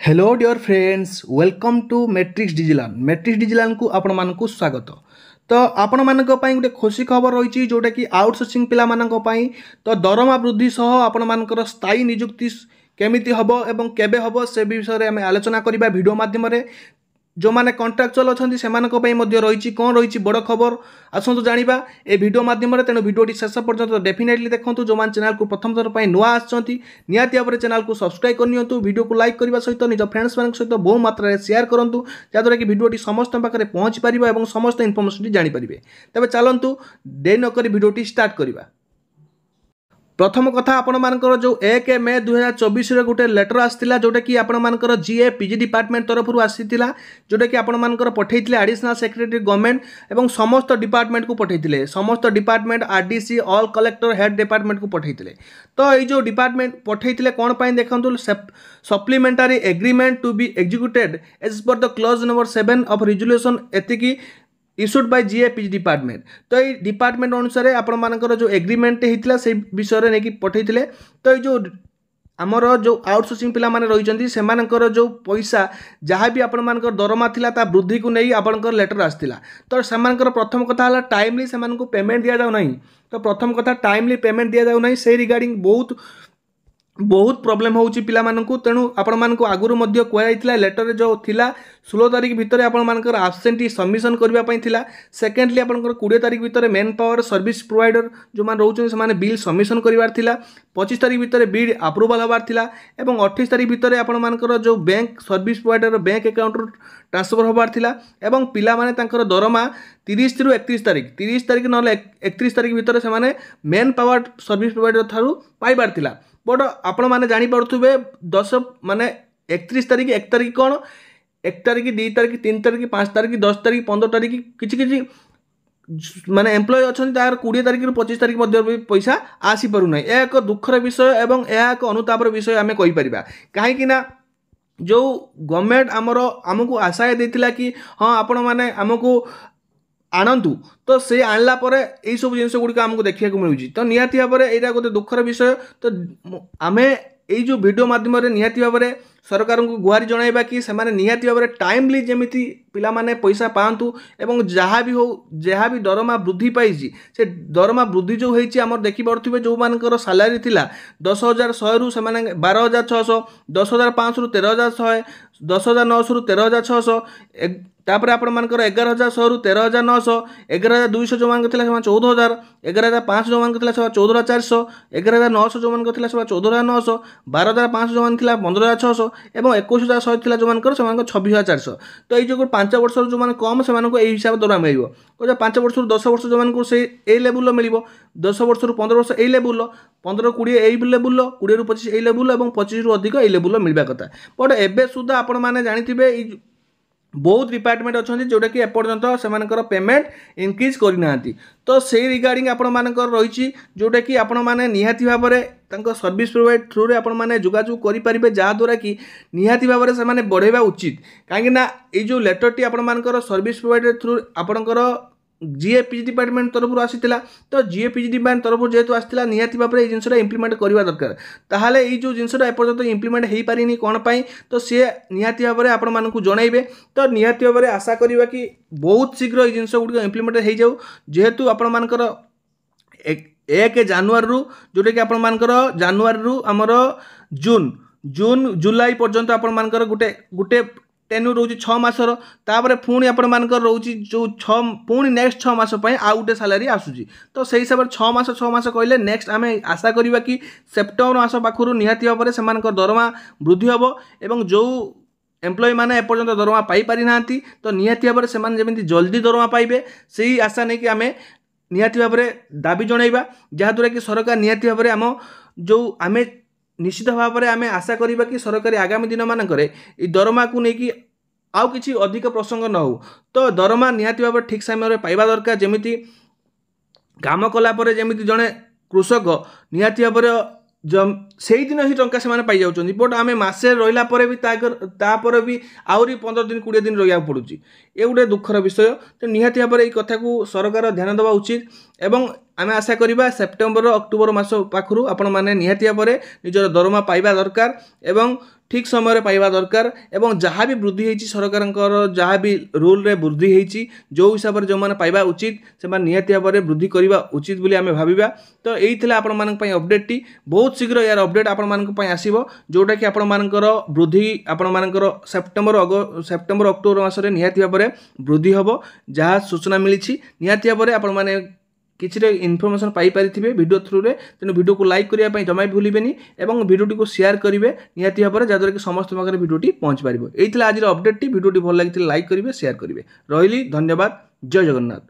Hello dear friends welcome to Matrix डिजिलान को आपण मानकु स्वागत। तो आपण मानक पई गोटे खुशी खबर रही जोटा कि आउटसोर्सिंग पिला मानक पई तो दरमा वृद्धि सह आपण मानकर स्थायी नियुक्ति केमिति हबो एवं केबे हबो से विषय में आलोचना करिबा वीडियो माध्यम रे। जो माने कॉन्ट्रैक्चुअल अच्छा से रही कौन रही बड़ खबर आसतु जाना ए वीडियो माध्यम तेणु वीडियोटी शेष पर्यंत डेफिनेटली देखो। जो मैंने चैनल को प्रथम थर पर नुआ आती भाव चैनल को सब्सक्राइब करनी वीडियो को लाइक करने सहित निज फ्रेंड्स मान सहित बहु मात्रा शेयर करूँ जहाँद्वारा कि वीडियोटी समस्त पाखे पहुँची पार और समस्त इनफर्मेशन जानीपारे। तेज चलतु डे नक वीडियोटी स्टार्ट करवा। प्रथम कथा आपण मानकर जो 1 मे 2024 रे गोटे लेटर आसला जोटा कि आपण मानकर जीए पीजी डिपार्टमेंट तरफ आसीथिला जोटा कि आपण मानकर पठेइथिले एडिशनल सेक्रेटरी गवर्नमेंट एवं समस्त डिपार्टमेंट को पठेइथिले समस्त department RDC all collector head department को पठेइथिले। तो ये जो डिपार्टमेंट पठेइथिले कोन पई देखंतु supplementary agreement to be executed as per the clause number 7 of resolution एतिकी issued by GA PG department. तो ये डिपार्टमेंट अनुसार आपण मानकर जो एग्रीमेंट होता से विषय में नहीं पठेइथिले। तो ये जो आमर जो आउटसोर्सिंग पिला माने रहिचंती सेमानकर जो पैसा जहाँ भी आपण मानकर दरमा थिला ता वृद्धि को नहीं आपणकर लेटर आसला। तो सेमानकर प्रथम कथा हला टाइमली सेमानकु पेमेंट दिया जाउ नहीं। तो प्रथम कथा टाइमली पेमेंट दिया जाउ नहीं से रिगार्डिंग बहुत प्रॉब्लम होउची पिला मानकु। तेणु आपण मानकु आगुरु मध्य कहला लेटर जो थिला 16 तारिख भितर आपण मानकर आब्सेंटी सबमिशन करबा पई थिला। सेकेंडली आपनकर 20 तारिख भितर मेन पावर सर्विस प्रोवाइडर जो मान रहउछन से माने बिल सबमिशन करिवार थिला। 25 तारिख भितर बिल अप्रूवल होबार थिला एवं 28 तारिख भितर आपण मानकर जो bank service provider bank account transfer होबार थिला एवं पिला माने तांकर दरमा 30 रु 31 तारिख नले 31 तारिख भितर से माने मेन पावर सर्विस प्रोवाइडर थारु पाइबार थिला। बट आपण माने जानी पड़ुथुबे 10 माने 31 तारिख 1 तारिख कौन 1 तारिख 2 तारिख 3 तारिख 5 तारिख 10 तारिख 15 तारिख किछि माने एम्प्लॉय अच्छा तार 20 तारिख रु 25 तारिख मध्य पैसा आसी पारु नै। यह एक दुखर विषय एवं यह एक अनुतापर विषय आमे कहि परिबा काहेकि ना जो गवर्नमेंट आमको आशा देथिला कि हाँ आपण माने आमको आणतु तो से आणला परे एई सब जिनस गुडी आमको देखिया को मिलुची। तो निहाती भाव में एटा गोटे दुखर विषय। तो आमे एई जो वीडियो माध्यम रे निहाती भाव में सरकार को गुहारी जणाइबा कि से माने निहाती भाव में टाइमली जेमिति पिला माने पैसा पांतु एवं जहाँ भी दरमा वृद्धि पाइछि से दरमा वृद्धि जो होइछि हमर देखि पड़थुबे जो मानकर सैलरी थिला 10,100 रु से माने 12,600 10,500 रु 13,100 10,900 रु 13,600 तापर आपण मानकर 11,100 रु 13,900 11,200 जो मान थिला 14,000 11,500 जो मान थिला 14,400 11,900 जो मान थिला 14,900 12,500 जो मान थिला 15,600 एवं 21,100 थिला जो मान 26,400। तो ये जो 5 वर्ष जो मान कम से हिसाब दरमा मिल 5 वर्ष 10 वर्ष जो मान से ए लेवल मिल 10 वर्ष 15 वर्ष ए लेवल 15-20 ए लेवल 20-25 ए लेवल और 25 रु अधिक ए लेवल मिलवा कथा। बट एबे सुधा आपण माने जानिथिबे बहुत डिपार्टमेंट अच्छा जोटा कि एपर्यंत से पेमेंट इनक्रीज करना। तो से रिगार्डिंग आपण मानकर रही जोटा कि आपण माने निहाती भाव में सर्विस प्रोवाइड थ्रू रे आपण माने जोगाजोग करि परिबे जहाँद्वारा कि निहाती भाव में से बढ़ेबा उचित काहेकि ना ये जो लेटर टी आपण मानकर सर्विस प्रोवाइडर थ्रू आपणकर जीए पीजी डिपार्टमेंट तरफ आसीला। तो जीए पीजी डिपार्टमेंट तरफ जेहेतु आसला निहाती भाव में जिनसा इम्प्लीमेंट करवा दरकार ताहले ये जो जिनसा एपर्यंत इम्प्लीमेंट हो पारिनी कौन पाई तो सी निहाती भाव में आपण मानकु जणाइबे। तो निहाती भाव में आशा करवा कि बहुत शीघ्र ये जिनस गुड इम्प्लीमेंट हो जाऊ जेहेतु आपण मानकर 1 जनवरी रु जोटा कि आपण मानकर जनवरी रु आमर जून जुलाई पर्यंत आपण मानकर गुटे टेन्यू रोची 6 मासर तापर पुणी आपण मानकर रोची जो 6 पुणी नेक्स्ट 6 मास पई आ गुटे सैलरी आसुची। तो से हिसाब से 6 मास कहले नेक्स्ट आमे आशा करिबा कि सेप्टेम्बर मास पाखरु निहाती भाव में सेमानकर दरमा वृद्धि होबो एवं जो एम्प्लॉय माने एपर्यंत दरमा पाई पारि नांती तो निहाती भाव में सेमान जेमिति जल्दी दरमा पाइबे सेही आशा नै कि आमे निहाती भाव में दाबी जणाइबा जहाँद्वारा कि सरकार निहाती भाव में आम जो आमे निश्चित भाव में आम आशा करिबा कि सरकार आगामी दिन मानकर दरमा को लेकिन आउ किछि अधिक प्रसंग न हो। तो दरमा निहाती भाव ठीक समय पाइबा दरकार जेमिति काम कला परे जेमिति जड़े कृषक निहाती भाव से दिन ही टंका से पाई जाउछन्ती। बट आम मासे रहिला परे भी तापर भी आहरी 15 दिन 20 दिन रहिया पड़ुची ये गोटे दुखर विषय। तो निहाती भाव में ये कथा को सरकार ध्यान देवा उचित एवं आम आशा करिबा सेप्टेम्बर अक्टोबर मास पाखरु आपण माने निहाती भाव में निजर दरमा पाइबा दरकार एवं ठीक समय पाइबा दरकार एवं जहाँ भी वृद्धि होती सरकार जहाँ भी रूल रे वृद्धि होती जो हिसाब से जो मैंने पाइबा उचित से निहती भाव में वृद्धि करवा उचित बोली आम भाविबा। तो यही आपण मानक अपडेट टी बहुत शीघ्र यार अपडेट आपण मानक आसीबो जोटा कि आपण मानकर वृद्धि आपण मानकर सेप्टेम्बर अक्टोबर मासरे निहती भाव में वृद्धि हम जहाँ सूचना मिली निहती भाव में आपण माने किसी इनफर्मेशन पाइपारे वीडियो थ्रू रे तेणु वीडियो को लाइक करने जमा भी भूलें और वीडियो को शेयर करेंगे निहती भाव में जहाँद्वारा कि समस्त पाखे वीडियो पहुँच पार। यही आज अपडेट वीडियो भल लगी लाइक करेंगे शेयर करेंगे। रही धन्यवाद। जय जगन्नाथ।